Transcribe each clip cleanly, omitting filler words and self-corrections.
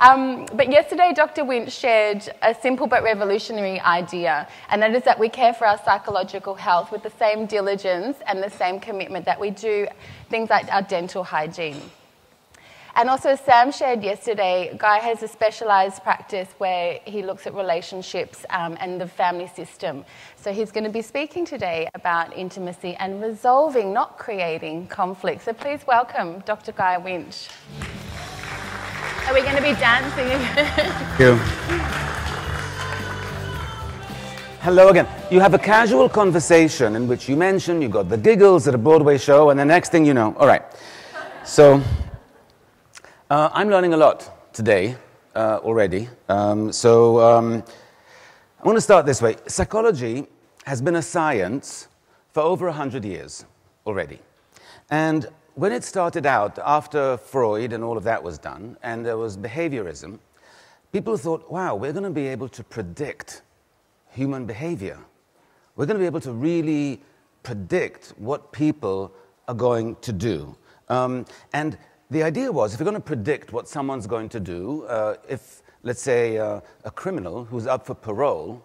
But yesterday, Dr. Winch shared a simple but revolutionary idea, and that is that we care for our psychological health with the same diligence and the same commitment that we do things like our dental hygiene. And also, Sam shared yesterday, Guy has a specialised practice where he looks at relationships and the family system. So he's going to be speaking today about intimacy and resolving, not creating, conflict. So please welcome Dr. Guy Winch. Are we going to be dancing again? Thank you. Hello again. You have a casual conversation in which you mention you got the giggles at a Broadway show, and the next thing you know, all right. So I'm learning a lot today already. I want to start this way. Psychology has been a science for over 100 years already. And when it started out, after Freud and all of that was done, and there was behaviorism, people thought, wow, we're going to be able to predict human behavior. We're going to be able to really predict what people are going to do. And the idea was, if you're going to predict what someone's going to do, if, let's say, a criminal who's up for parole,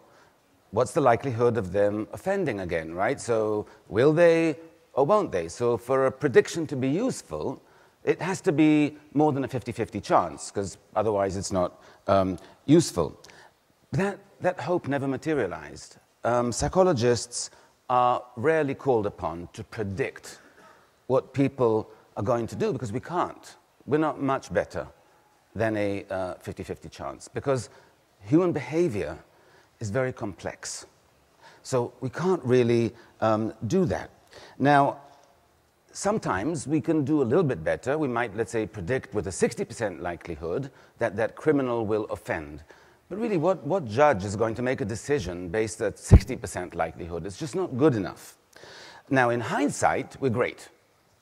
what's the likelihood of them offending again, right? So will they or won't they? So for a prediction to be useful, it has to be more than a 50-50 chance, because otherwise it's not useful. That hope never materialized. Psychologists are rarely called upon to predict what people are going to do, because we can't. We're not much better than a 50-50 chance, because human behavior is very complex. So we can't really do that. Now, sometimes we can do a little bit better. We might, let's say, predict with a 60% likelihood that that criminal will offend. But really, what judge is going to make a decision based at 60% likelihood? It's just not good enough. Now, in hindsight, we're great.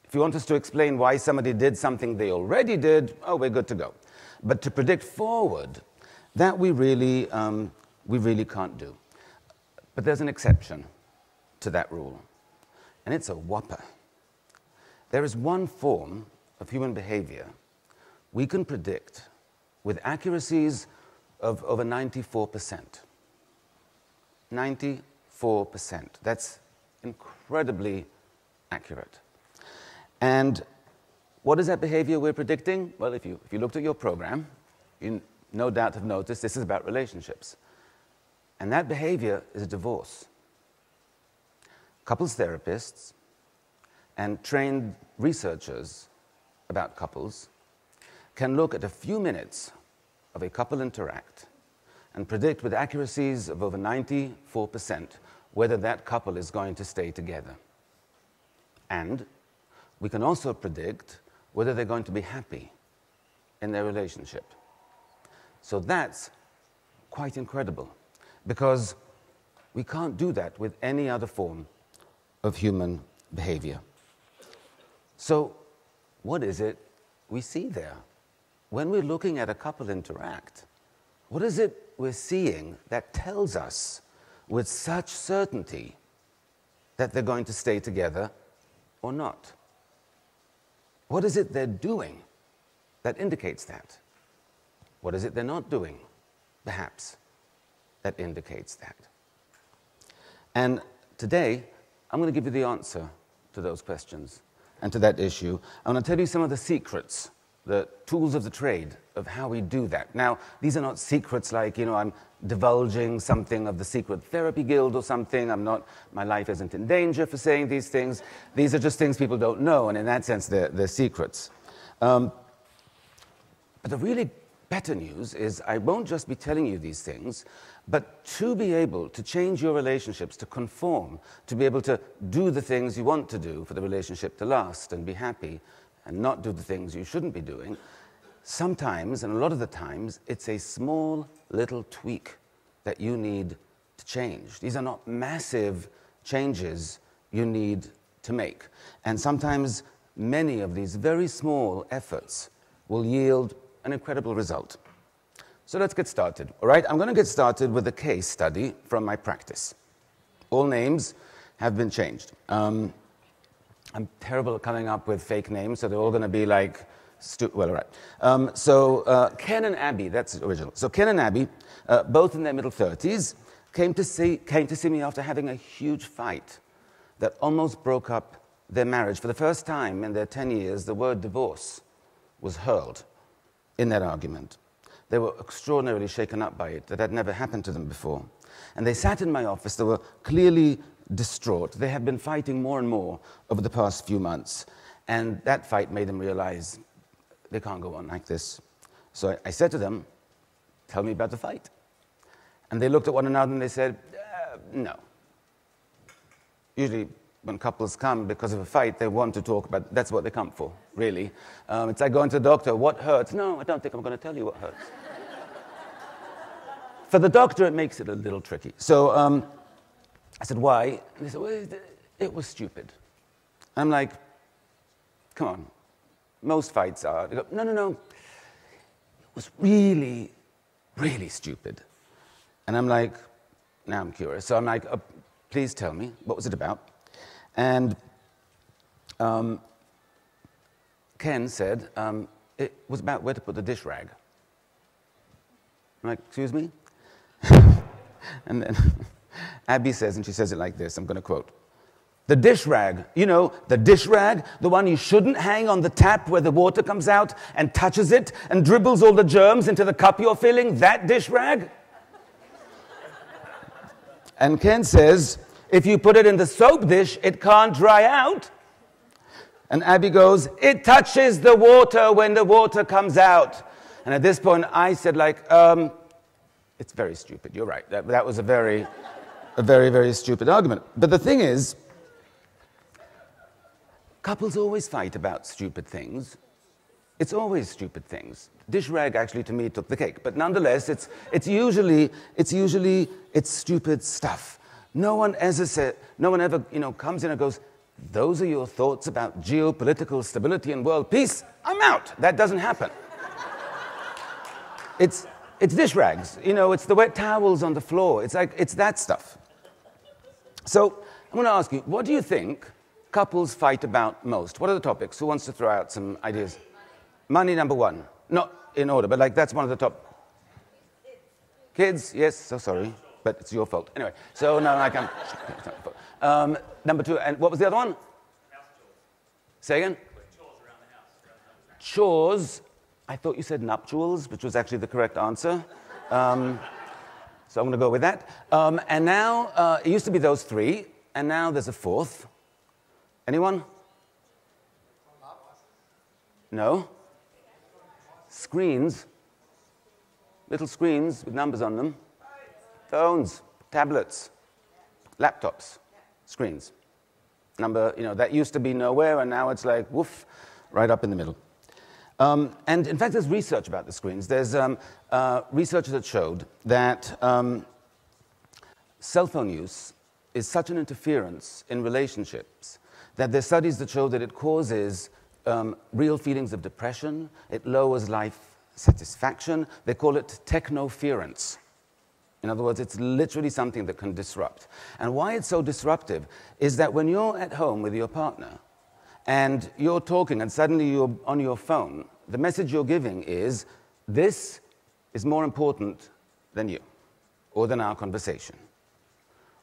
If you want us to explain why somebody did something they already did, oh, we're good to go. But to predict forward, that we really can't do. But there's an exception to that rule, and it's a whopper. There is one form of human behavior we can predict with accuracies of over 94%. 94%. That's incredibly accurate. And what is that behavior we're predicting? Well, if you looked at your program, you no doubt have noticed this is about relationships. And that behavior is a divorce. Couples therapists and trained researchers about couples can look at a few minutes of a couple interact and predict with accuracies of over 94% whether that couple is going to stay together. And we can also predict whether they're going to be happy in their relationship. So that's quite incredible, because we can't do that with any other form of human behavior. So what is it we see there? When we're looking at a couple interact, what is it we're seeing that tells us with such certainty that they're going to stay together or not? What is it they're doing that indicates that? What is it they're not doing, perhaps, that indicates that? And today, I'm going to give you the answer to those questions and to that issue. I'm going to tell you some of the secrets, the tools of the trade of how we do that. Now, these are not secrets like, I'm divulging something of the secret therapy guild or something. My life isn't in danger for saying these things. These are just things people don't know, and in that sense, they're secrets. But the really better news is I won't just be telling you these things, but to be able to change your relationships, to conform, to be able to do the things you want to do for the relationship to last and be happy, and not do the things you shouldn't be doing, sometimes, and a lot of the times, it's a small little tweak that you need to change. These are not massive changes you need to make. And sometimes many of these very small efforts will yield an incredible result. So let's get started, all right? I'm going to get started with a case study from my practice. All names have been changed. I'm terrible at coming up with fake names, so they're all going to be like Well, all right. Ken and Abby, that's original. So Ken and Abby, both in their middle 30s, came to see me after having a huge fight that almost broke up their marriage. For the first time in their 10 years, the word divorce was hurled in that argument. They were extraordinarily shaken up by it. That had never happened to them before. And they sat in my office. They were clearly distraught. They had been fighting more and more over the past few months. And that fight made them realize they can't go on like this. So I said to them, tell me about the fight. And they looked at one another and they said, no. Usually when couples come because of a fight, they want to talk about, that's what they come for, really. It's like going to the doctor, what hurts? No, I don't think I'm going to tell you what hurts. For the doctor, it makes it a little tricky. So I said, why? And they said, well, it was stupid. I'm like, come on, most fights are. They go, no, it was really, really stupid. And I'm like, now I'm curious. So I'm like, please tell me, what was it about? And Ken said, it was about where to put the dish rag. I'm like, excuse me? And then Abby says, and she says it like this, I'm going to quote, the dish rag, you know, the dish rag, the one you shouldn't hang on the tap where the water comes out and touches it and dribbles all the germs into the cup you're filling, that dish rag? And Ken says, if you put it in the soap dish, it can't dry out. And Abby goes, it touches the water when the water comes out. And at this point, I said, like, it's very stupid. You're right. That was a very, very stupid argument. But the thing is, couples always fight about stupid things. It's always stupid things. Dish rag actually, to me, took the cake. But nonetheless, it's usually stupid stuff. No one ever, comes in and goes, those are your thoughts about geopolitical stability and world peace? I'm out. That doesn't happen. It's dish rags. It's the wet towels on the floor. It's that stuff. So I'm going to ask you, what do you think couples fight about most? What are the topics? Who wants to throw out some ideas? Money, number one. Not in order, but that's one of the top. Kids, yes, so sorry, but it's your fault. Anyway, so no, I can't. It's not your fault. Number two, and what was the other one? House chores. Say again? Chores around the house. Chores. I thought you said nuptials, which was actually the correct answer. So I'm going to go with that. And now, it used to be those three, and now there's a fourth. Anyone? No? Screens. Little screens with numbers on them. Phones, tablets, laptops, screens. That used to be nowhere, and now it's like, woof, right up in the middle. And in fact, there's research about the screens. There's research that showed that cell phone use is such an interference in relationships that there's studies that show that it causes real feelings of depression, it lowers life satisfaction. They call it technoference. In other words, it's literally something that can disrupt. And why it's so disruptive is that when you're at home with your partner, and you're talking, and suddenly you're on your phone, the message you're giving is, this is more important than you, or than our conversation.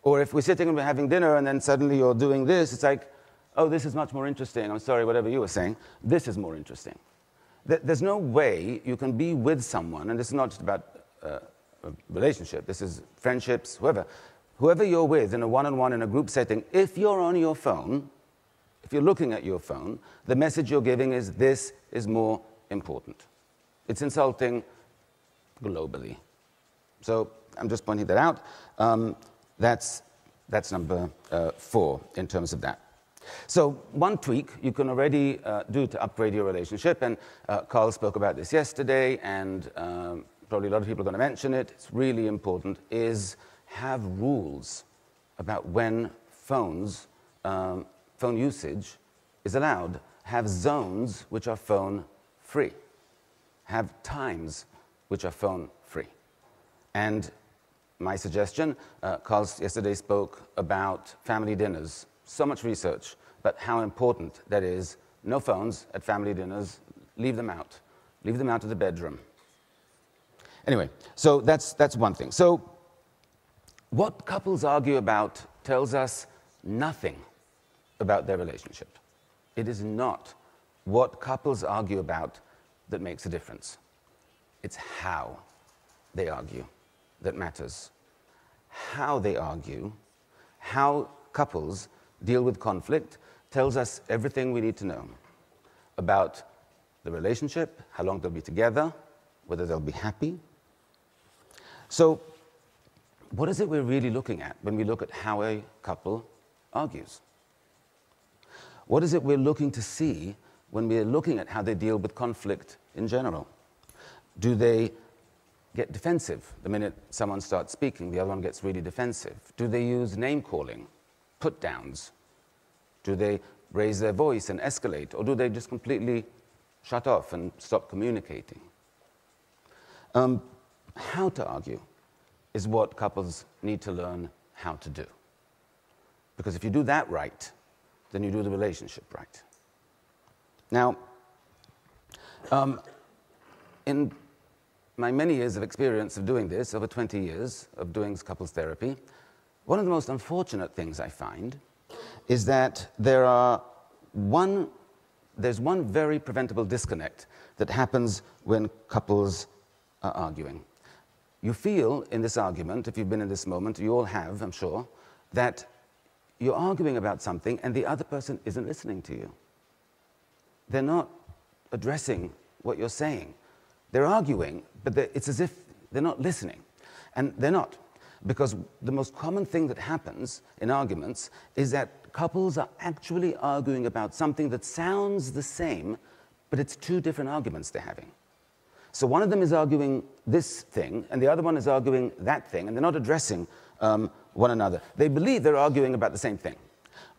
Or if we're sitting and we're having dinner, and then suddenly you're doing this, it's like, oh, this is much more interesting. I'm sorry, whatever you were saying. This is more interesting. There's no way you can be with someone, and this is not just about a relationship, this is friendships, whoever you're with in a one-on-one, in a group setting, if you're on your phone, if you're looking at your phone, the message you're giving is, this is more important. It's insulting globally. So I'm just pointing that out. That's number 4 in terms of that. So one tweak you can already do to upgrade your relationship, and Carl spoke about this yesterday, and probably a lot of people are going to mention it, it's really important, is have rules about when phone usage is allowed. Have zones which are phone-free. Have times which are phone-free. And my suggestion, Carl yesterday spoke about family dinners. So much research, but how important that is. No phones at family dinners. leave them out. Leave them out of the bedroom. Anyway, so that's one thing. So what couples argue about tells us nothing about their relationship. It is not what couples argue about that makes a difference. It's how they argue that matters. How they argue, how couples deal with conflict, tells us everything we need to know about the relationship, how long they'll be together, whether they'll be happy. So, what is it we're really looking at when we look at how a couple argues? What is it we're looking to see when we're looking at how they deal with conflict in general? Do they get defensive the minute someone starts speaking? The other one gets really defensive. Do they use name-calling, put-downs? Do they raise their voice and escalate? Or do they just completely shut off and stop communicating? How to argue is what couples need to learn how to do. Because if you do that right, then you do the relationship right. Now, in my many years of experience of doing this, over 20 years of doing couples therapy, one of the most unfortunate things I find is that there's one very preventable disconnect that happens when couples are arguing. You feel in this argument, if you've been in this moment, you all have, I'm sure, that you're arguing about something and the other person isn't listening to you. They're not addressing what you're saying. They're arguing, but it's as if they're not listening. And they're not. Because the most common thing that happens in arguments is that couples are actually arguing about something that sounds the same, but it's two different arguments they're having. So one of them is arguing this thing, and the other one is arguing that thing, and they're not addressing one another. They believe they're arguing about the same thing,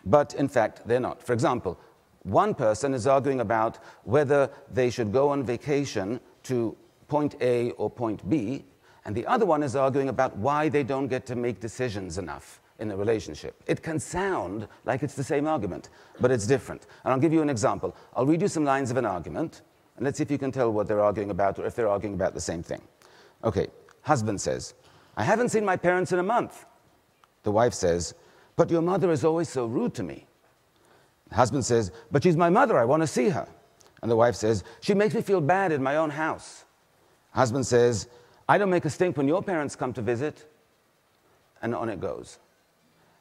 but in fact, they're not. For example, one person is arguing about whether they should go on vacation to point A or point B, and the other one is arguing about why they don't get to make decisions enough in a relationship. It can sound like it's the same argument, but it's different. And I'll give you an example. I'll read you some lines of an argument, and let's see if you can tell what they're arguing about or if they're arguing about the same thing. Okay, husband says, "I haven't seen my parents in a month." The wife says, "But your mother is always so rude to me." The husband says, "But she's my mother, I want to see her." And the wife says, "She makes me feel bad in my own house." Husband says, "I don't make a stink when your parents come to visit." And on it goes.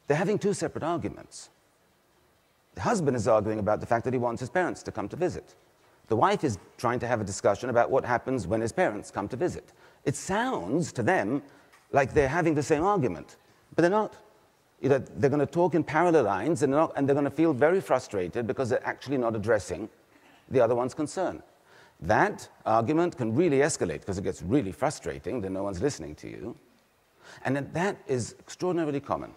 They're having two separate arguments. The husband is arguing about the fact that he wants his parents to come to visit. The wife is trying to have a discussion about what happens when his parents come to visit. It sounds to them like they're having the same argument, but they're not. They're going to talk in parallel lines, and they're going to feel very frustrated because they're actually not addressing the other one's concern. That argument can really escalate because it gets really frustrating that no one's listening to you. And that is extraordinarily common.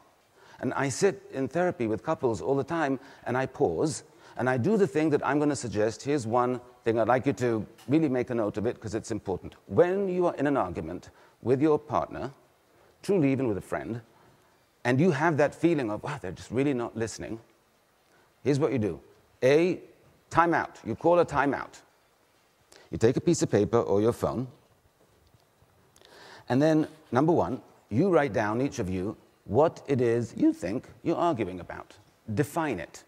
And I sit in therapy with couples all the time, and I pause, and I do the thing that I'm going to suggest. Here's one thing I'd like you to really make a note of it because it's important. When you are in an argument with your partner, truly even with a friend, and you have that feeling of, wow, they're just really not listening, here's what you do. A, time out. You call a time out. You take a piece of paper or your phone, and then, number one, you write down, each of you, what it is you think you're arguing about. Define it.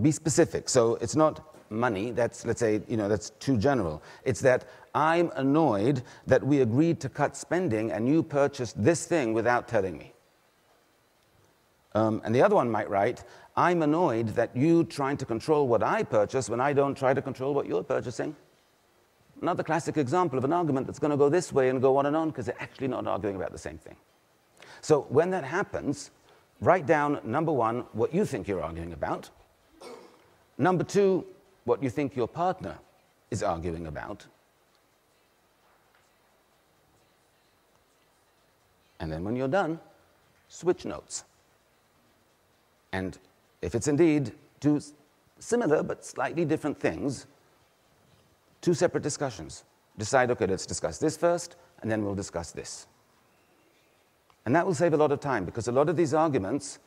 Be specific. So it's not money, that's, let's say, that's too general. It's that I'm annoyed that we agreed to cut spending and you purchased this thing without telling me. And the other one might write, I'm annoyed that you trying to control what I purchase when I don't try to control what you're purchasing. Another classic example of an argument that's going to go this way and go on and on because they're actually not arguing about the same thing. So when that happens, write down, number one, what you think you're arguing about. Number two, what you think your partner is arguing about. And then when you're done, switch notes. And if it's indeed two similar but slightly different things, two separate discussions. Decide, okay, let's discuss this first, and then we'll discuss this. And that will save a lot of time, because a lot of these arguments,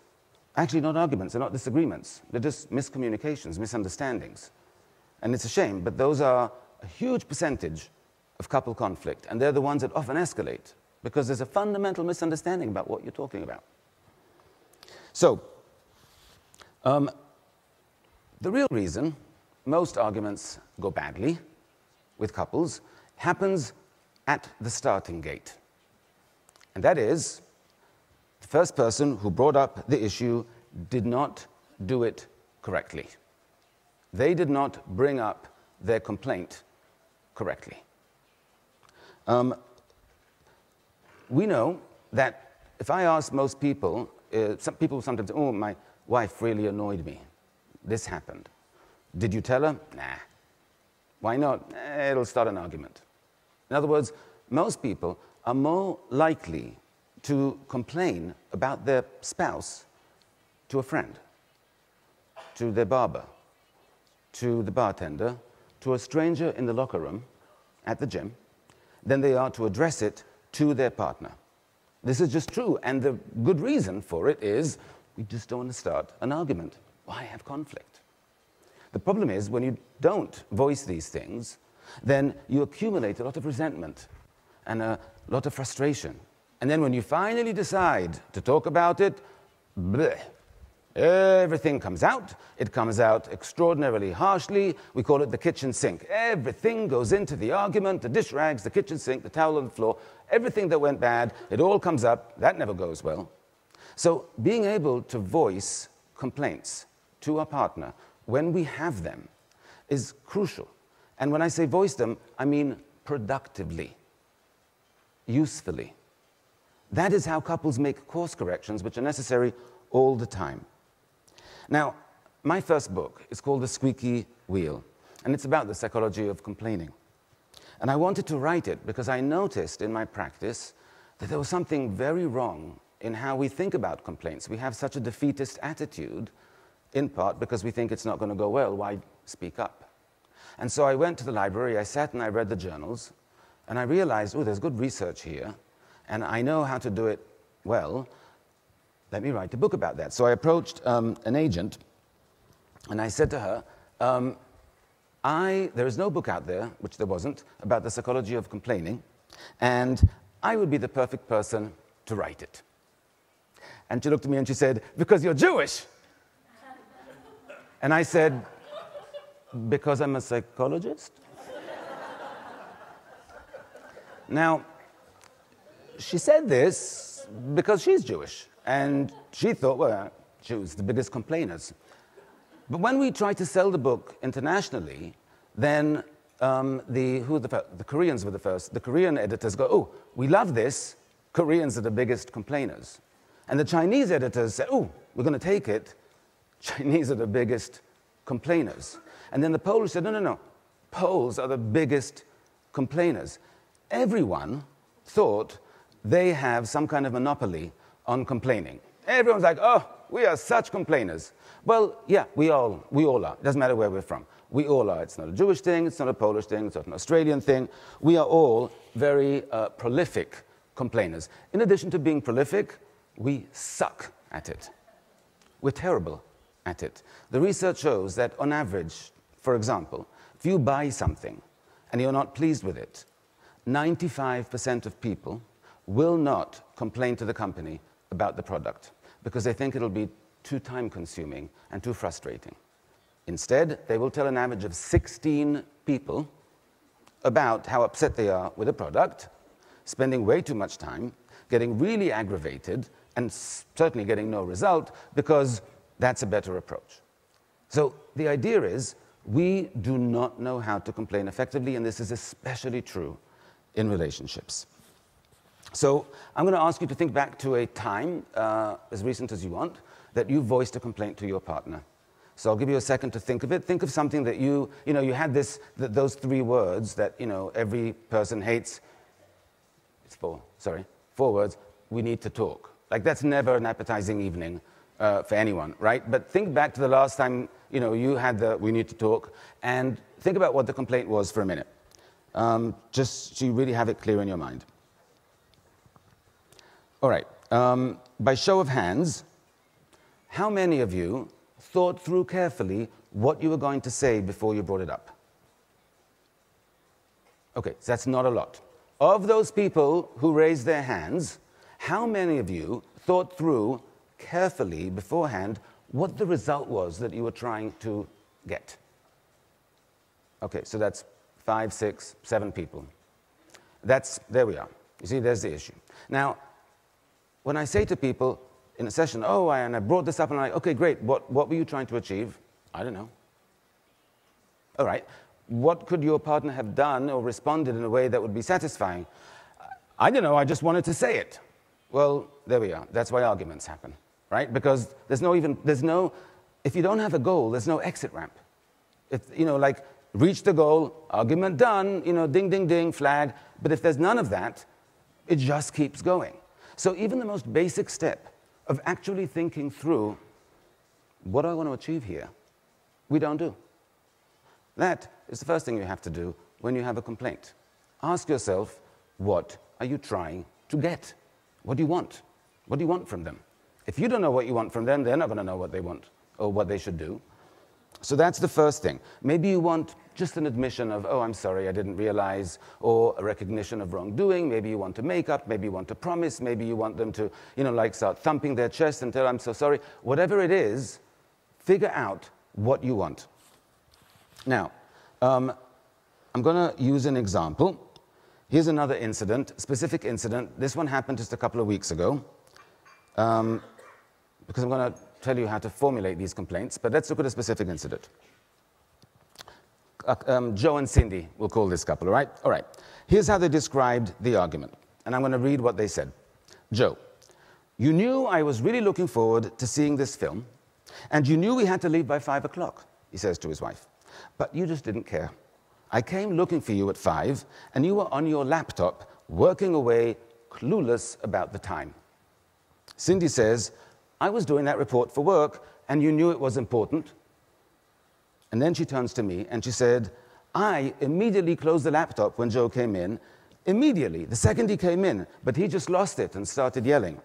actually not arguments, they're not disagreements, they're just miscommunications, misunderstandings. And it's a shame, but those are a huge percentage of couple conflict, and they're the ones that often escalate because there's a fundamental misunderstanding about what you're talking about. So, the real reason most arguments go badly with couples happens at the starting gate. And that is, the first person who brought up the issue did not do it correctly. They did not bring up their complaint correctly. We know that if I ask most people, some people sometimes say, oh, my wife really annoyed me. This happened. Did you tell her? Nah. Why not? It'll start an argument. In other words, most people are more likely to complain about their spouse to a friend, to their barber, to the bartender, to a stranger in the locker room at the gym, than they are to address it to their partner. This is just true, and the good reason for it is we just don't want to start an argument. Why have conflict? The problem is when you don't voice these things, then you accumulate a lot of resentment and a lot of frustration. And then when you finally decide to talk about it, bleh, everything comes out. It comes out extraordinarily harshly. We call it the kitchen sink. Everything goes into the argument, the dish rags, the kitchen sink, the towel on the floor, everything that went bad, it all comes up. That never goes well. So being able to voice complaints to our partner when we have them is crucial. And when I say voice them, I mean productively, usefully. That is how couples make course corrections, which are necessary all the time. Now, my first book is called The Squeaky Wheel, and it's about the psychology of complaining. And I wanted to write it because I noticed in my practice that there was something very wrong in how we think about complaints. We have such a defeatist attitude, in part because we think it's not going to go well. Why speak up? And so I went to the library, I sat and I read the journals, and I realized, oh, there's good research here, and I know how to do it well. Let me write a book about that. So I approached an agent, and I said to her, there is no book out there, which there wasn't, about the psychology of complaining, and I would be the perfect person to write it. And she looked at me and she said, because you're Jewish. And I said, because I'm a psychologist? Now, she said this because she's Jewish, and she thought, well, Jews, the biggest complainers. But when we tried to sell the book internationally, then the Koreans were the first. The Korean editors go, oh, we love this. Koreans are the biggest complainers. And the Chinese editors said, oh, we're going to take it. Chinese are the biggest complainers. And then the Polish said, no, no, no. Poles are the biggest complainers. Everyone thought they have some kind of monopoly on complaining. Everyone's like, oh, we are such complainers. Well, yeah, we all are. It doesn't matter where we're from. We all are. It's not a Jewish thing, it's not a Polish thing, it's not an Australian thing. We are all very prolific complainers. In addition to being prolific, we suck at it. We're terrible at it. The research shows that on average, for example, if you buy something and you're not pleased with it, 95% of people will not complain to the company about the product because they think it'll be too time-consuming and too frustrating. Instead, they will tell an average of 16 people about how upset they are with a product, spending way too much time, getting really aggravated, and certainly getting no result because that's a better approach. So the idea is we do not know how to complain effectively, and this is especially true in relationships. So I'm going to ask you to think back to a time, as recent as you want, that you voiced a complaint to your partner. So I'll give you a second to think of it. Think of something that you had those three words that, every person hates. It's four words. We need to talk. Like, that's never an appetizing evening for anyone, right? But think back to the last time, you had the we need to talk, and think about what the complaint was for a minute. Just so you really have it clear in your mind. All right. By show of hands, how many of you thought through carefully what you were going to say before you brought it up? Okay, so that's not a lot. Of those people who raised their hands, how many of you thought through carefully beforehand what the result was that you were trying to get? Okay, so that's 5, 6, 7 people. There we are. You see, there's the issue. Now, when I say to people in a session, oh, and I brought this up, and I'm like, okay, great, what were you trying to achieve? I don't know. All right, what could your partner have done or responded in a way that would be satisfying? I don't know, I just wanted to say it. Well, there we are. That's why arguments happen, right? Because if you don't have a goal, there's no exit ramp. Like, reach the goal, argument done, ding, ding, ding, flag. But if there's none of that, it just keeps going. So even the most basic step of actually thinking through, what do I want to achieve here? We don't do. That is the first thing you have to do when you have a complaint. Ask yourself, what are you trying to get? What do you want? What do you want from them? If you don't know what you want from them, they're not going to know what they want or what they should do. So that's the first thing. Maybe you want just an admission of, oh, I'm sorry, I didn't realize, or a recognition of wrongdoing. Maybe you want to make up, maybe you want to promise, maybe you want them to, start thumping their chest and tell, I'm so sorry. Whatever it is, figure out what you want. Now, I'm going to use an example. Here's another incident, specific incident. This one happened just a couple of weeks ago, because I'm going to tell you how to formulate these complaints, but let's look at a specific incident. Joe and Cindy, we'll call this couple, all right? All right. Here's how they described the argument, and I'm going to read what they said. Joe, you knew I was really looking forward to seeing this film, and you knew we had to leave by 5 o'clock, he says to his wife, but you just didn't care. I came looking for you at 5, and you were on your laptop, working away, clueless about the time. Cindy says, I was doing that report for work, and you knew it was important. And then she turns to me, and she said, I immediately closed the laptop when Joe came in. Immediately, the second he came in, but he just lost it and started yelling.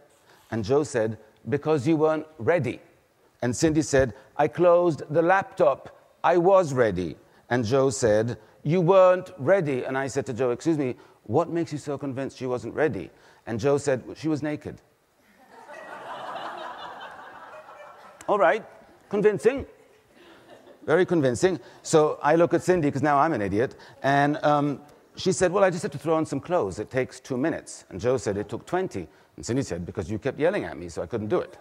And Joe said, because you weren't ready. And Cindy said, I closed the laptop. I was ready. And Joe said, you weren't ready. And I said to Joe, excuse me, what makes you so convinced she wasn't ready? And Joe said, she was naked. All right, convincing. Very convincing. So I look at Cindy, because now I'm an idiot, and she said, well, I just had to throw on some clothes. It takes 2 minutes. And Joe said, it took 20. And Cindy said, because you kept yelling at me, so I couldn't do it.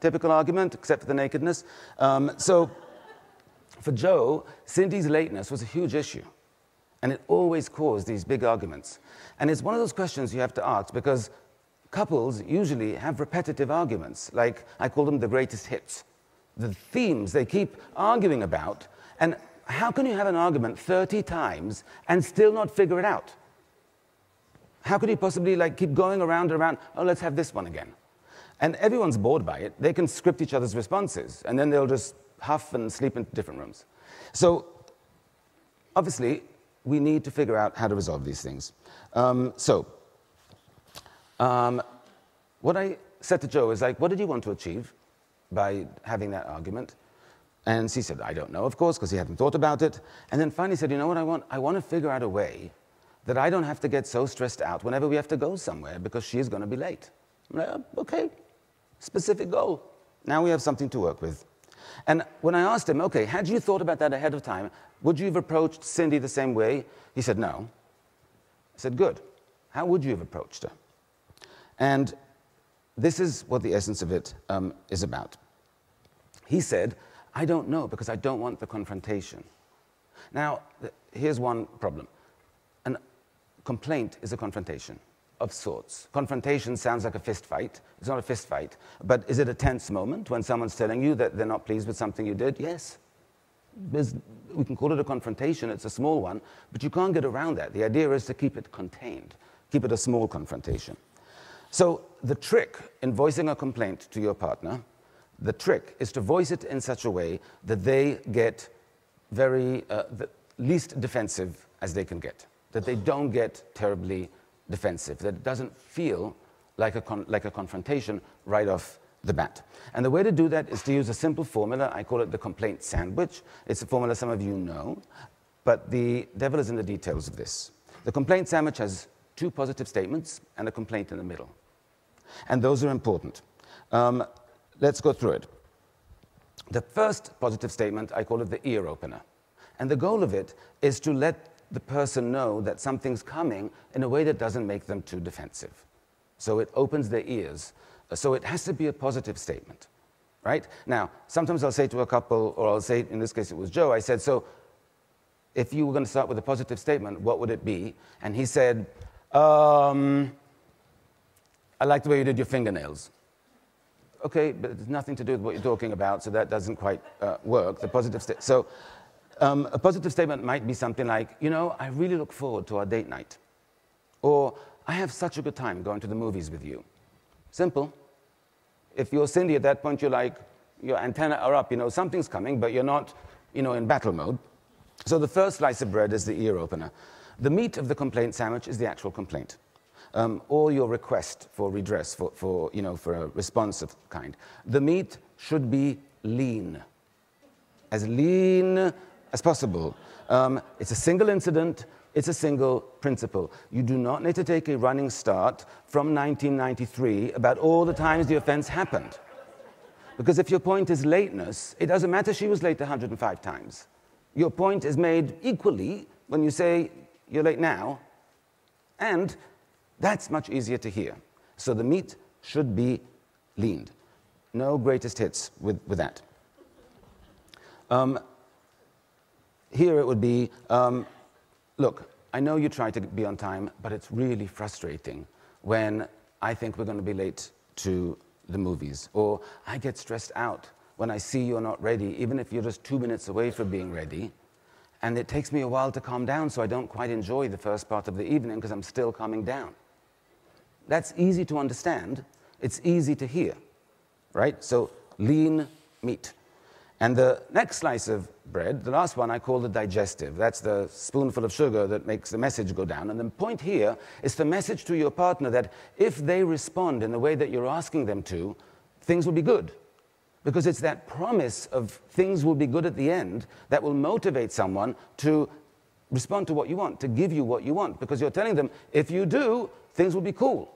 Typical argument, except for the nakedness. So for Joe, Cindy's lateness was a huge issue. And it always caused these big arguments. And it's one of those questions you have to ask, because couples usually have repetitive arguments, like I call them the greatest hits. The themes they keep arguing about, and how can you have an argument 30 times and still not figure it out? How could you possibly keep going around and around, oh, let's have this one again? And everyone's bored by it. They can script each other's responses, and then they'll just huff and sleep in different rooms. So, obviously, we need to figure out how to resolve these things. What I said to Joe is what did you want to achieve by having that argument? And she said, I don't know, of course, because he hadn't thought about it. And then finally said, you know what I want? I want to figure out a way that I don't have to get so stressed out whenever we have to go somewhere because she is going to be late. I'm like, okay, specific goal. Now we have something to work with. And when I asked him, okay, had you thought about that ahead of time, would you have approached Cindy the same way? He said, no. I said, good. How would you have approached her? And this is what the essence of it is about. He said, I don't know because I don't want the confrontation. Now, here's one problem. A complaint is a confrontation of sorts. Confrontation sounds like a fist fight. It's not a fist fight. But is it a tense moment when someone's telling you that they're not pleased with something you did? Yes. We can call it a confrontation. It's a small one. But you can't get around that. The idea is to keep it contained. Keep it a small confrontation. So the trick in voicing a complaint to your partner, the trick is to voice it in such a way that they get the least defensive as they can get, that they don't get terribly defensive, that it doesn't feel like a confrontation right off the bat. And the way to do that is to use a simple formula. I call it the complaint sandwich. It's a formula some of you know, but the devil is in the details of this. The complaint sandwich has two positive statements and a complaint in the middle. And those are important. Let's go through it. The first positive statement, I call it the ear opener. And the goal of it is to let the person know that something's coming in a way that doesn't make them too defensive. So it opens their ears. So it has to be a positive statement, right? Now, sometimes I'll say to a couple, or I'll say, in this case it was Joe, I said, so if you were going to start with a positive statement, what would it be? And he said, I like the way you did your fingernails. Okay, but it's nothing to do with what you're talking about, so that doesn't quite work. The positive so a positive statement might be something like, you know, I really look forward to our date night. Or, I have such a good time going to the movies with you. Simple. If you're Cindy at that point, you're like, your antennae are up, you know, something's coming, but you're not, you know, in battle mode. So the first slice of bread is the ear opener. The meat of the complaint sandwich is the actual complaint. Or your request for redress, for a response of kind. The meat should be lean as possible. It's a single incident, it's a single principle. You do not need to take a running start from 1993 about all the times the offense happened. Because if your point is lateness, it doesn't matter she was late 105 times. Your point is made equally when you say you're late now, and that's much easier to hear. So the meat should be leaned. No greatest hits with that. Here it would be, look, I know you try to be on time, but it's really frustrating when I think we're going to be late to the movies. Or I get stressed out when I see you're not ready, even if you're just 2 minutes away from being ready. And it takes me a while to calm down, so I don't quite enjoy the first part of the evening because I'm still calming down. That's easy to understand. It's easy to hear, right? So lean meat. And the next slice of bread, the last one, I call the digestive. That's the spoonful of sugar that makes the message go down. And the point here is the message to your partner that if they respond in the way that you're asking them to, things will be good. Because it's that promise of things will be good at the end that will motivate someone to respond to what you want, to give you what you want. Because you're telling them, if you do, things will be cool.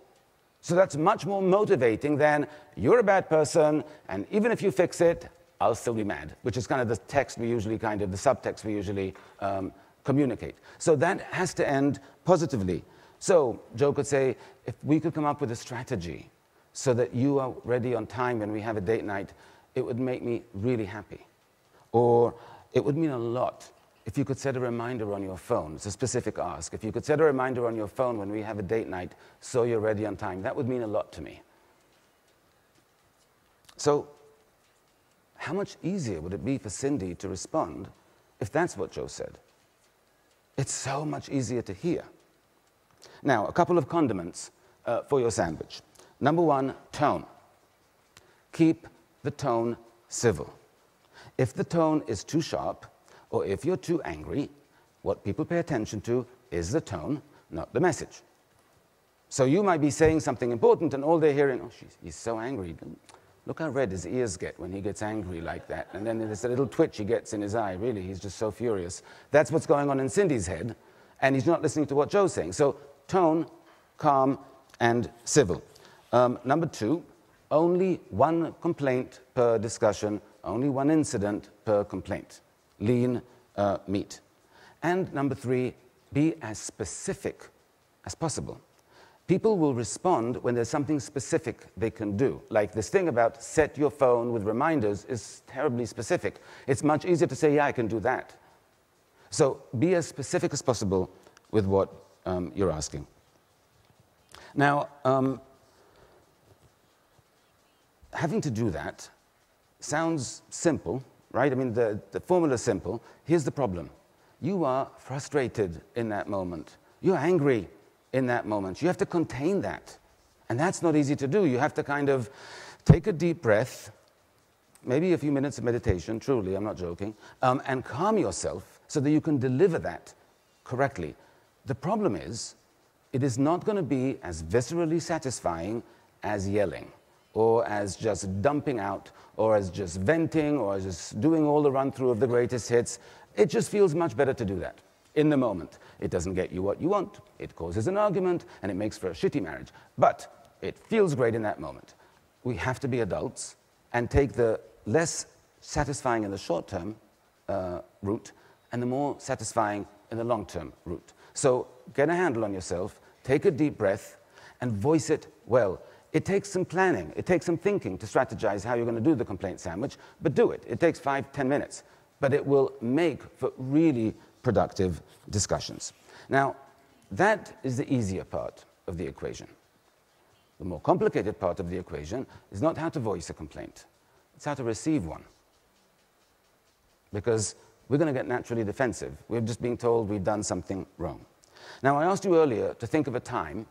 So that's much more motivating than, you're a bad person, and even if you fix it, I'll still be mad, which is kind of the text we usually the subtext we usually communicate. So that has to end positively. So Joe could say, if we could come up with a strategy so that you are ready on time when we have a date night, it would make me really happy. Or it would mean a lot if you could set a reminder on your phone. It's a specific ask. If you could set a reminder on your phone when we have a date night so you're ready on time, that would mean a lot to me. So how much easier would it be for Cindy to respond if that's what Joe said? It's so much easier to hear. Now, a couple of condiments for your sandwich. Number one, tone. Keep the tone civil. If the tone is too sharp, or if you're too angry, what people pay attention to is the tone, not the message. So you might be saying something important, and all they're hearing, oh, he's so angry. Look how red his ears get when he gets angry like that. And then there's a little twitch he gets in his eye. Really, he's just so furious. That's what's going on in Cindy's head, and he's not listening to what Joe's saying. So tone, calm, and civil. Number two, only one complaint per discussion, only one incident per complaint. Lean meat. And number three, be as specific as possible. People will respond when there's something specific they can do. Like this thing about set your phone with reminders is terribly specific. It's much easier to say, yeah, I can do that. So be as specific as possible with what you're asking. Now, having to do that sounds simple, right? I mean, the formula's simple. Here's the problem. You are frustrated in that moment. You're angry in that moment. You have to contain that. And that's not easy to do. You have to kind of take a deep breath, maybe a few minutes of meditation, truly, I'm not joking, and calm yourself so that you can deliver that correctly. The problem is, it is not going to be as viscerally satisfying as yelling or as just dumping out, or as just venting, or as just doing all the run-through of the greatest hits. It just feels much better to do that in the moment. It doesn't get you what you want, it causes an argument, and it makes for a shitty marriage. But it feels great in that moment. We have to be adults and take the less satisfying in the short-term route and the more satisfying in the long-term route. So get a handle on yourself, take a deep breath, and voice it well. It takes some planning, it takes some thinking to strategize how you're going to do the complaint sandwich, but do it. It takes 5-10 minutes, but it will make for really productive discussions. Now, that is the easier part of the equation. The more complicated part of the equation is not how to voice a complaint, it's how to receive one. Because we're going to get naturally defensive. We're just being told we've done something wrong. Now, I asked you earlier to think of a time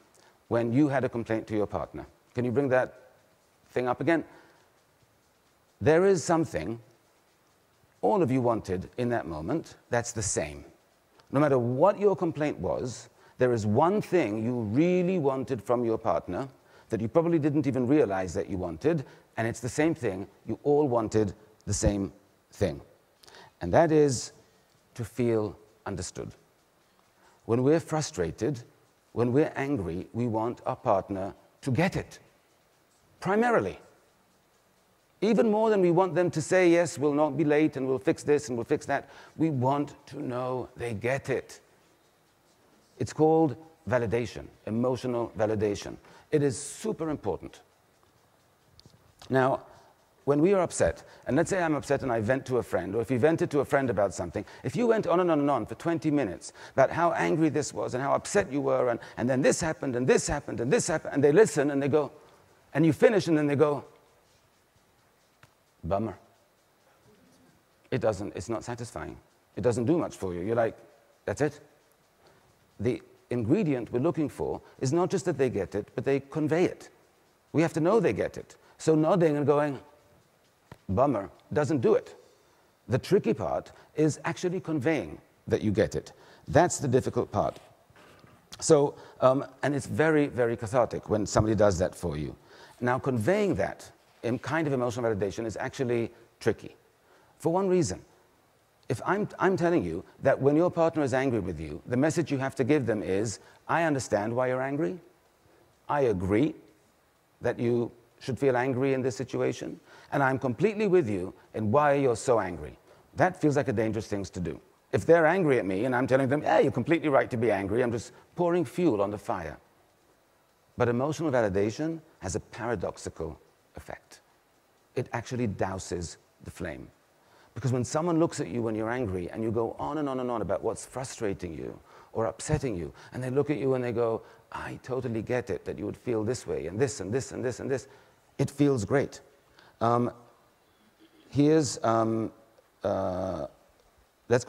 when you had a complaint to your partner. Can you bring that thing up again? There is something all of you wanted in that moment that's the same. No matter what your complaint was, there is one thing you really wanted from your partner that you probably didn't even realize that you wanted, and it's the same thing. You all wanted the same thing. And that is to feel understood. When we're frustrated, when we're angry, we want our partner to get it, primarily. Even more than we want them to say, yes, we'll not be late, and we'll fix this, and we'll fix that. We want to know they get it. It's called validation, emotional validation. It is super important. Now, when we are upset, and let's say I'm upset and I vent to a friend, or if you vented to a friend about something, if you went on and on and on for 20 minutes about how angry this was and how upset you were, and then this happened, and this happened, and this happened, and they listen, and they go, and you finish, and then they go, bummer. It's not satisfying. It doesn't do much for you. You're like, that's it? The ingredient we're looking for is not just that they get it, but they convey it. We have to know they get it. So nodding and going, bummer, doesn't do it. The tricky part is actually conveying that you get it. That's the difficult part. So, and it's very, very cathartic when somebody does that for you. Now, conveying that in kind of emotional validation is actually tricky. For one reason. If I'm telling you that when your partner is angry with you, the message you have to give them is, I understand why you're angry. I agree that you should feel angry in this situation, and I'm completely with you in why you're so angry. That feels like a dangerous thing to do. If they're angry at me and I'm telling them, yeah, you're completely right to be angry, I'm just pouring fuel on the fire. But emotional validation has a paradoxical effect. It actually douses the flame. Because when someone looks at you when you're angry and you go on and on and on about what's frustrating you or upsetting you, and they look at you and they go, I totally get it, that you would feel this way, and this, and this, and this, and this, it feels great. Let's go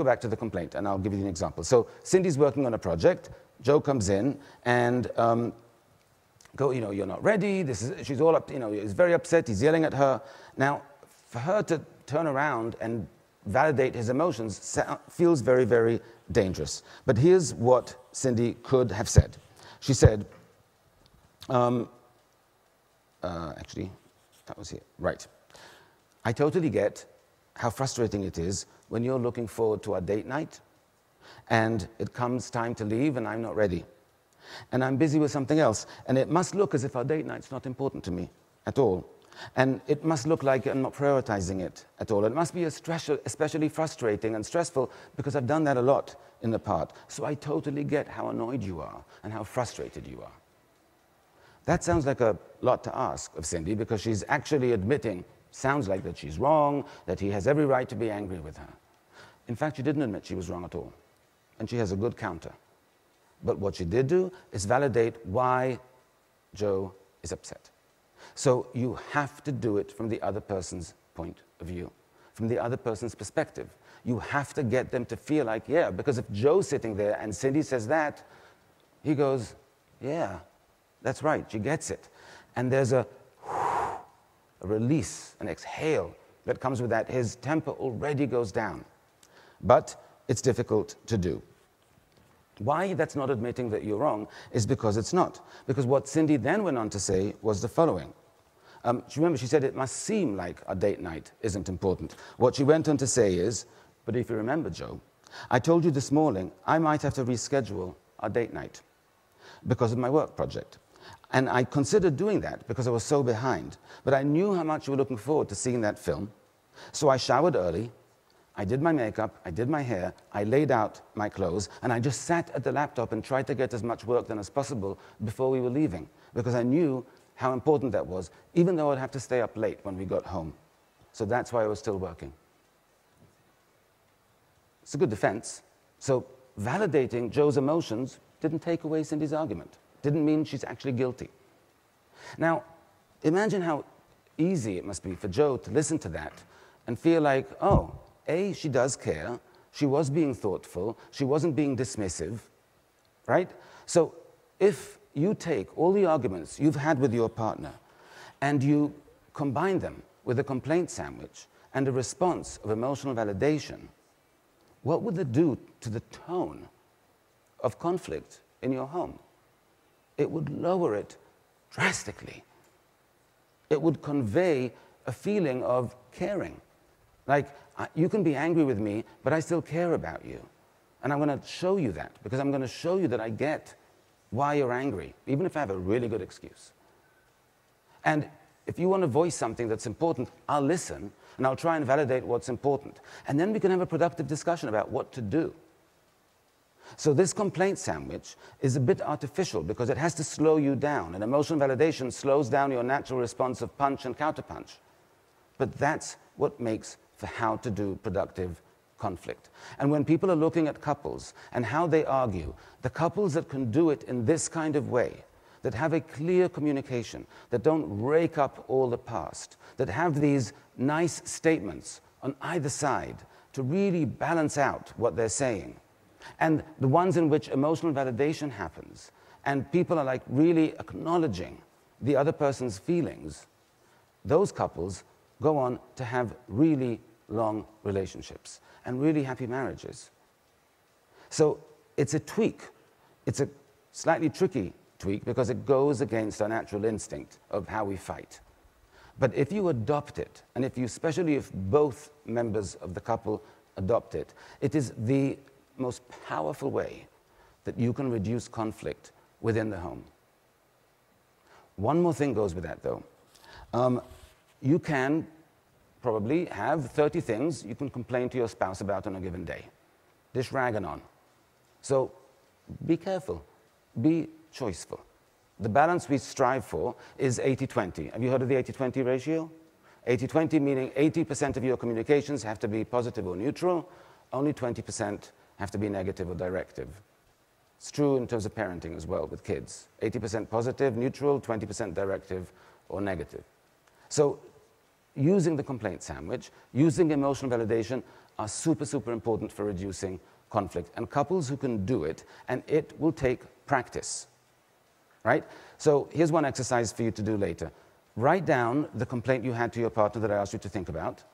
back to the complaint, and I'll give you an example. So Cindy's working on a project. Joe comes in and you're not ready. She's all up, he's very upset. He's yelling at her. Now, for her to turn around and validate his emotions feels very, very dangerous. But here's what Cindy could have said. She said, actually, that was here. Right. I totally get how frustrating it is when you're looking forward to our date night and it comes time to leave and I'm not ready. And I'm busy with something else. And it must look as if our date night's not important to me at all. And it must look like I'm not prioritizing it at all. It must be especially frustrating and stressful because I've done that a lot in the past. So I totally get how annoyed you are and how frustrated you are. That sounds like a lot to ask of Cindy because she's actually admitting, sounds like that she's wrong, that he has every right to be angry with her. In fact, she didn't admit she was wrong at all. And she has a good counter. But what she did do is validate why Joe is upset. So you have to do it from the other person's point of view, from the other person's perspective. You have to get them to feel like, yeah, because if Joe's sitting there and Cindy says that, he goes, yeah, that's right, she gets it. And there's a release, an exhale that comes with that. His temper already goes down. But it's difficult to do. Why that's not admitting that you're wrong is because it's not. Because what Cindy then went on to say was the following. Remember, she said it must seem like a date night isn't important. What she went on to say is, but if you remember, Joe, I told you this morning I might have to reschedule our date night because of my work project. And I considered doing that because I was so behind. But I knew how much you were looking forward to seeing that film. So I showered early, I did my makeup, I did my hair, I laid out my clothes, and I just sat at the laptop and tried to get as much work done as possible before we were leaving, because I knew how important that was, even though I'd have to stay up late when we got home. So that's why I was still working. It's a good defense. So validating Joe's emotions didn't take away Cindy's argument. Didn't mean she's actually guilty. Now, imagine how easy it must be for Joe to listen to that and feel like, oh, A, she does care, she was being thoughtful, she wasn't being dismissive, right? So if you take all the arguments you've had with your partner and you combine them with a complaint sandwich and a response of emotional validation, what would it do to the tone of conflict in your home? It would lower it drastically. It would convey a feeling of caring. Like, you can be angry with me, but I still care about you. And I'm going to show you that, because I'm going to show you that I get why you're angry, even if I have a really good excuse. And if you want to voice something that's important, I'll listen, and I'll try and validate what's important. And then we can have a productive discussion about what to do. So this complaint sandwich is a bit artificial because it has to slow you down, and emotional validation slows down your natural response of punch and counterpunch. But that's what makes for how to do productive conflict. And when people are looking at couples and how they argue, the couples that can do it in this kind of way, that have a clear communication, that don't rake up all the past, that have these nice statements on either side to really balance out what they're saying, and the ones in which emotional validation happens, and people are like really acknowledging the other person's feelings, those couples go on to have really long relationships and really happy marriages. So it's a tweak. It's a slightly tricky tweak because it goes against our natural instinct of how we fight. But if you adopt it, and especially if both members of the couple adopt it, it is the most powerful way that you can reduce conflict within the home. One more thing goes with that, though. You can probably have 30 things you can complain to your spouse about on a given day. Dish ragging on. So be careful. Be choiceful. The balance we strive for is 80-20. Have you heard of the 80-20 ratio? 80-20 meaning 80% of your communications have to be positive or neutral, only 20% have to be negative or directive. It's true in terms of parenting as well with kids. 80% positive, neutral, 20% directive or negative. So using the complaint sandwich, using emotional validation are super, super important for reducing conflict. And couples who can do it, and it will take practice, right? So here's one exercise for you to do later. Write down the complaint you had to your partner that I asked you to think about,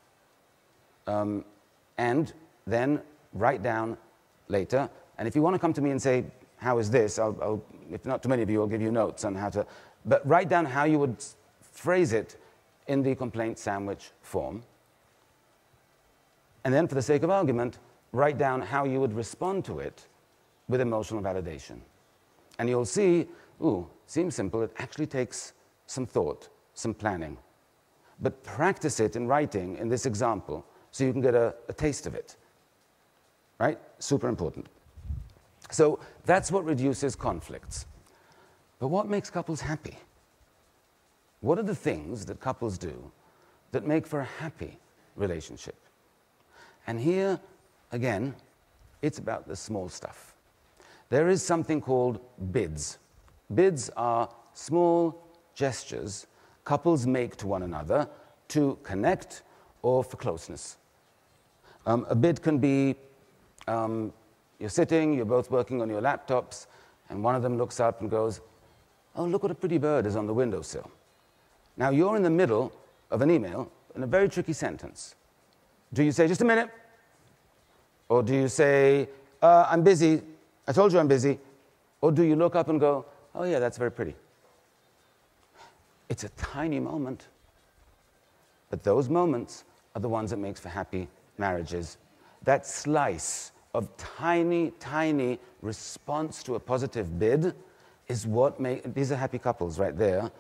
and then write down later. And if you want to come to me and say, how is this? If not too many of you, I'll give you notes on how to, but write down how you would phrase it in the complaint sandwich form. And then, for the sake of argument, write down how you would respond to it with emotional validation. And you'll see, ooh, seems simple, it actually takes some thought, some planning. But practice it in writing in this example so you can get a taste of it. Right? Super important. So that's what reduces conflicts. But what makes couples happy? What are the things that couples do that make for a happy relationship? And here, again, it's about the small stuff. There is something called bids. Bids are small gestures couples make to one another to connect or for closeness. A bid can be you're sitting, you're both working on your laptops, and one of them looks up and goes, oh, look what a pretty bird is on the windowsill. Now, you're in the middle of an email in a very tricky sentence. Do you say, just a minute? Or do you say, I'm busy, I told you I'm busy? Or do you look up and go, oh yeah, that's very pretty? It's a tiny moment, But those moments are the ones that makes for happy marriages. That slice of tiny, tiny response to a positive bid is what these are happy couples right there.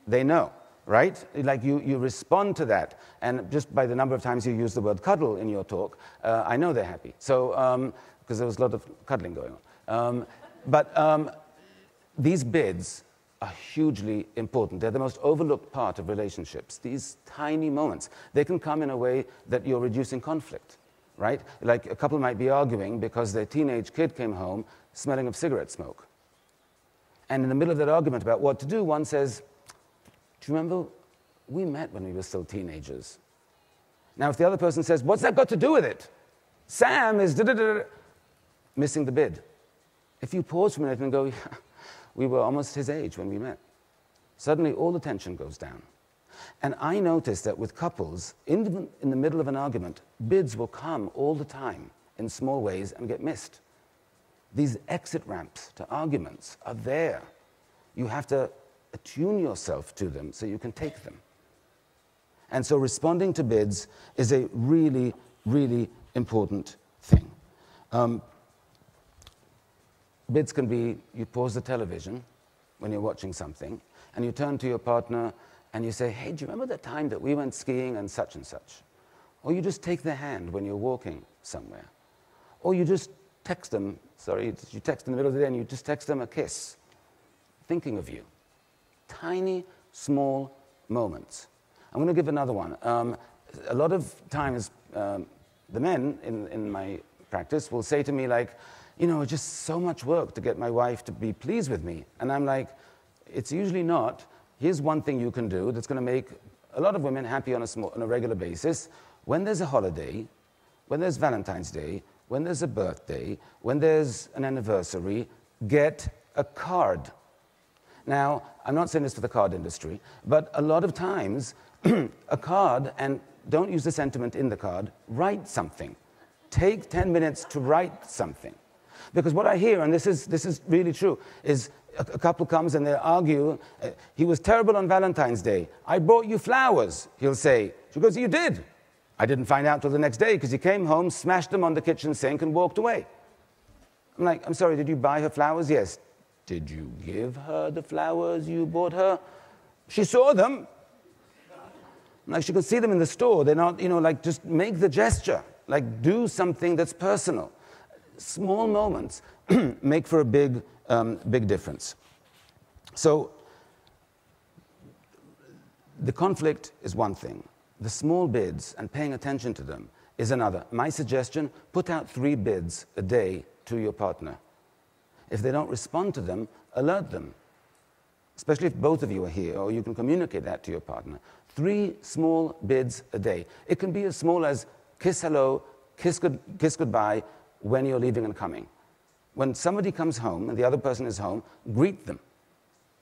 They know, right? Like you respond to that. And just by the number of times you use the word cuddle in your talk, I know they're happy. So, because there was a lot of cuddling going on. These bids are hugely important. They're the most overlooked part of relationships. These tiny moments, they can come in a way that you're reducing conflict, right? Like a couple might be arguing because their teenage kid came home smelling of cigarette smoke. And in the middle of that argument about what to do, one says, do you remember, we met when we were still teenagers. Now, if the other person says, what's that got to do with it? Sam is missing the bid. If you pause for a minute and go, yeah, we were almost his age when we met. Suddenly, all the tension goes down. And I noticed that with couples, in the middle of an argument, bids will come all the time in small ways and get missed. These exit ramps to arguments are there. You have to attune yourself to them so you can take them. And so responding to bids is a really, really important thing. Bids can be, you pause the television when you're watching something, and you turn to your partner and you say, hey, do you remember the time that we went skiing and such? Or you just take their hand when you're walking somewhere. Or you just text them, you text in the middle of the day and you just text them a kiss, thinking of you. Tiny, small moments. I'm going to give another one. A lot of times, the men in my practice will say to me, like, you know, it's just so much work to get my wife to be pleased with me. And I'm like, it's usually not. Here's one thing you can do that's going to make a lot of women happy on a regular basis. When there's a holiday, when there's Valentine's Day, when there's a birthday, when there's an anniversary, get a card. Now, I'm not saying this for the card industry, but a lot of times, a card, and don't use the sentiment in the card, write something. Take 10 minutes to write something. Because what I hear, and this is really true, is a couple comes and they argue, he was terrible on Valentine's Day. I brought you flowers, he'll say. She goes, you did. I didn't find out till the next day because he came home, smashed them on the kitchen sink and walked away. I'm like, I'm sorry, did you buy her flowers? Yes. Did you give her the flowers you bought her? She saw them. Like, she could see them in the store. They're not, you know, like, just make the gesture. Like, do something that's personal. Small moments make for a big, big difference. So, the conflict is one thing. The small bids and paying attention to them is another. My suggestion, put out 3 bids a day to your partner. If they don't respond to them, alert them. Especially if both of you are here, or you can communicate that to your partner. 3 small bids a day. It can be as small as kiss hello, kiss goodbye when you're leaving and coming. When somebody comes home and the other person is home, greet them.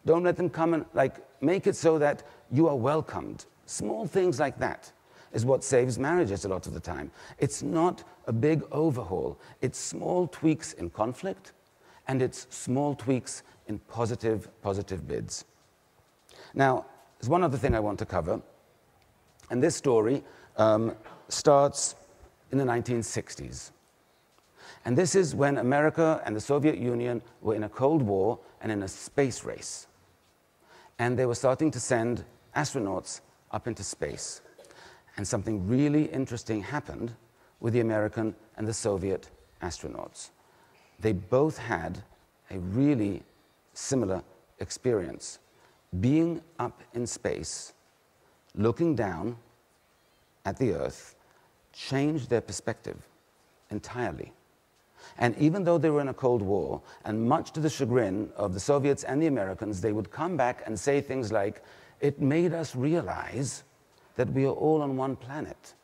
Don't let them come and, like, make it so that you are welcomed. Small things like that is what saves marriages a lot of the time. It's not a big overhaul. It's small tweaks in conflict, and it's small tweaks in positive bids. Now, there's one other thing I want to cover, and this story starts in the 1960s. And this is when America and the Soviet Union were in a Cold War and in a space race. And they were starting to send astronauts up into space. And something really interesting happened with the American and the Soviet astronauts. They both had a really similar experience. Being up in space, looking down at the Earth, changed their perspective entirely. And even though they were in a Cold War, and much to the chagrin of the Soviets and the Americans, they would come back and say things like, it made us realize that we are all on one planet,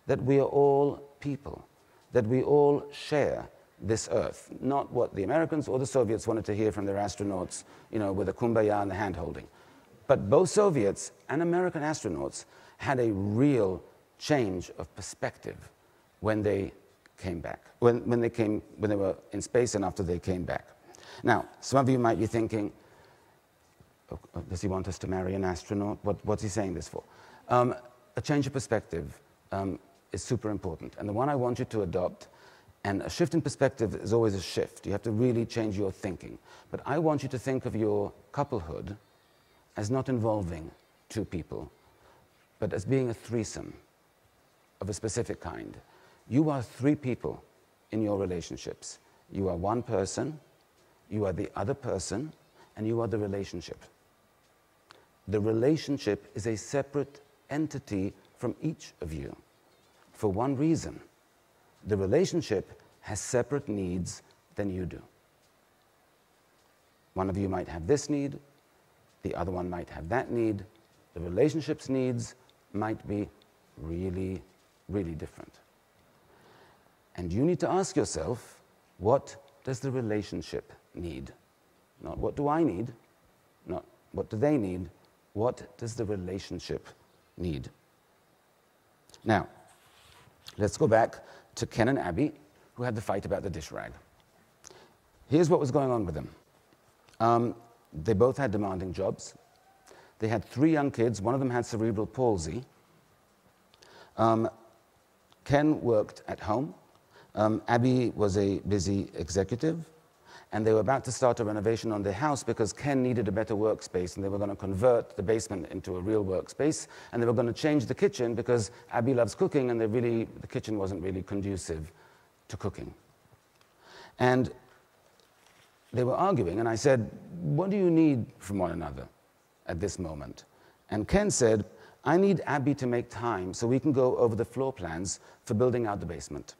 that we are all people, that we all share this Earth. Not what the Americans or the Soviets wanted to hear from their astronauts, you know, with the kumbaya and the hand-holding. But both Soviets and American astronauts had a real change of perspective when they came back, when they were in space and after they came back. Now, some of you might be thinking, oh, does he want us to marry an astronaut? What's he saying this for? a change of perspective is super important. And the one I want you to adopt, and a shift in perspective is always a shift. You have to really change your thinking. But I want you to think of your couplehood as not involving two people, but as being a threesome of a specific kind. You are three people in your relationships. You are one person, you are the other person, and you are the relationship. The relationship is a separate entity from each of you for one reason. The relationship has separate needs than you do. One of you might have this need, the other one might have that need. The relationship's needs might be really, really different. And you need to ask yourself, what does the relationship need? Not what do I need, not what do they need, what does the relationship need? Now, let's go back to Ken and Abby, who had the fight about the dish rag. Here's what was going on with them. They both had demanding jobs. They had 3 young kids. One of them had cerebral palsy. Ken worked at home. Abby was a busy executive. And they were about to start a renovation on their house because Ken needed a better workspace, and they were going to convert the basement into a real workspace. And they were going to change the kitchen because Abby loves cooking, and the kitchen wasn't really conducive to cooking. And they were arguing, and I said, what do you need from one another at this moment? And Ken said, I need Abby to make time so we can go over the floor plans for building out the basement,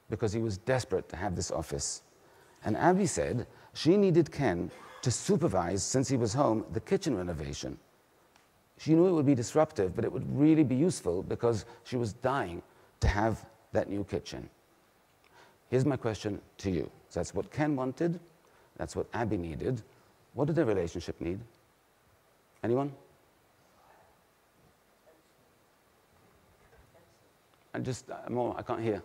because he was desperate to have this office. And Abby said she needed Ken to supervise, since he was home, the kitchen renovation. She knew it would be disruptive, but it would really be useful because she was dying to have that new kitchen. Here's my question to you. So that's what Ken wanted. That's what Abby needed. What did their relationship need? Anyone? I can't hear.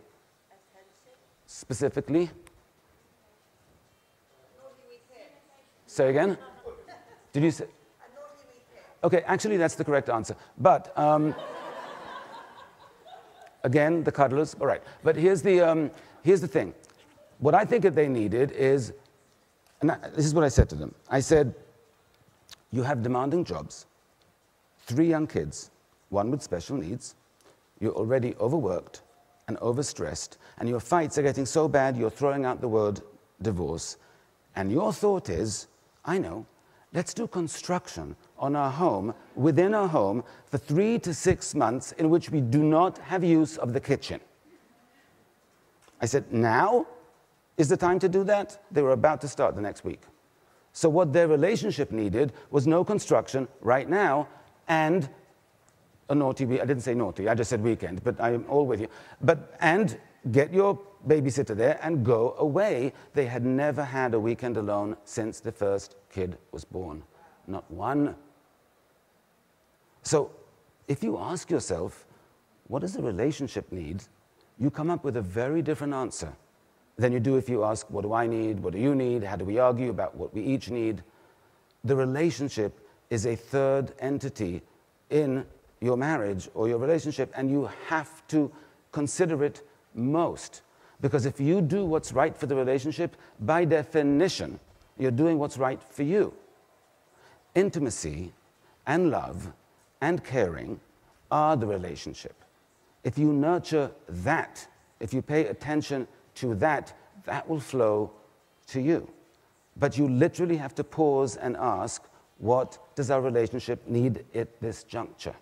Specifically? Say again? Did you say? Okay, actually that's the correct answer. But, again, the cuddlers, all right. But here's the thing. What I think that they needed is, this is what I said to them. I said, you have demanding jobs, 3 young kids, 1 with special needs, you're already overworked and overstressed, and your fights are getting so bad you're throwing out the word divorce. And your thought is, I know, let's do construction on our home, within our home, for 3 to 6 months in which we do not have use of the kitchen. I said, now is the time to do that? They were about to start the next week. So what their relationship needed was no construction right now and a naughty week. I didn't say naughty, I just said weekend, but I'm all with you. And get your babysitter there and go away. They had never had a weekend alone since the first kid was born. Not one. So if you ask yourself, what does the relationship need? You come up with a very different answer than you do if you ask, what do I need? What do you need? How do we argue about what we each need? The relationship is a third entity in your marriage or your relationship, and you have to consider it most. Because if you do what's right for the relationship, by definition, you're doing what's right for you. Intimacy and love and caring are the relationship. If you nurture that, if you pay attention to that, that will flow to you. But you literally have to pause and ask, what does our relationship need at this juncture?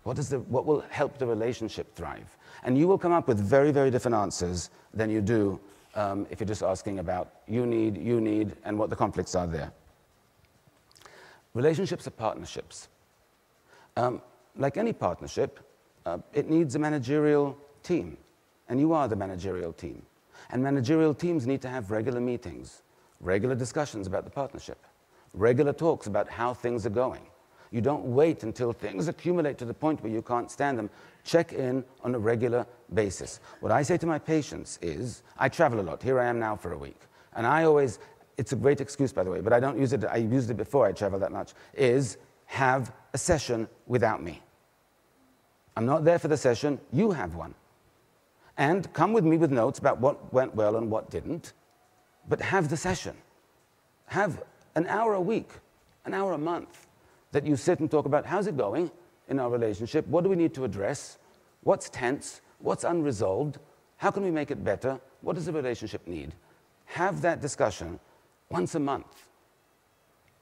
What will help the relationship thrive? And you will come up with very, very different answers than you do if you're just asking about you need, and what the conflicts are there. Relationships are partnerships. Like any partnership, it needs a managerial team, and you are the managerial team. And managerial teams need to have regular meetings, regular discussions about the partnership, regular talks about how things are going. You don't wait until things accumulate to the point where you can't stand them. Check in on a regular basis. What I say to my patients is, I travel a lot. Here I am now for a week. And I always, it's a great excuse, by the way, but I don't use it, I used it before I travel that much, is have a session without me. I'm not there for the session, you have one. And come with me with notes about what went well and what didn't, but have the session. Have an hour a week, an hour a month, that you sit and talk about how's it going in our relationship, what do we need to address, what's tense, what's unresolved, how can we make it better, what does the relationship need? Have that discussion once a month,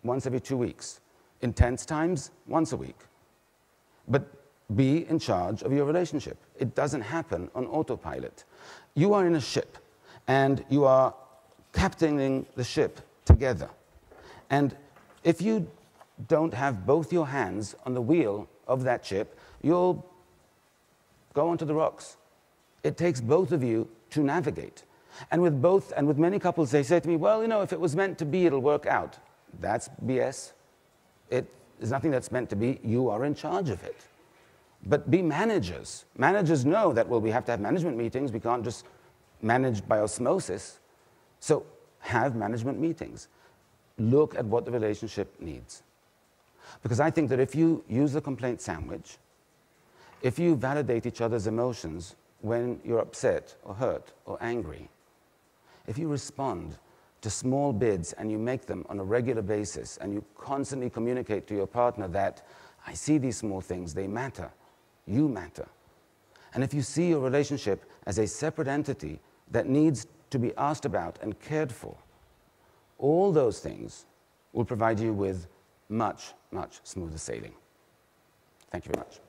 once every 2 weeks. In tense times, once a week. But be in charge of your relationship. It doesn't happen on autopilot. You are in a ship, and you are captaining the ship together. And if you don't have both your hands on the wheel of that ship, you'll go onto the rocks. It takes both of you to navigate. And with many couples, they say to me, well, you know, if it was meant to be, it'll work out. That's BS. There's nothing that's meant to be. You are in charge of it. But be managers. Managers know that, well, we have to have management meetings. We can't just manage by osmosis. So have management meetings. Look at what the relationship needs. Because I think that if you use the complaint sandwich, if you validate each other's emotions when you're upset or hurt or angry, if you respond to small bids and you make them on a regular basis and you constantly communicate to your partner that I see these small things, they matter, you matter. And if you see your relationship as a separate entity that needs to be asked about and cared for, all those things will provide you with much, much smoother sailing. Thank you very much.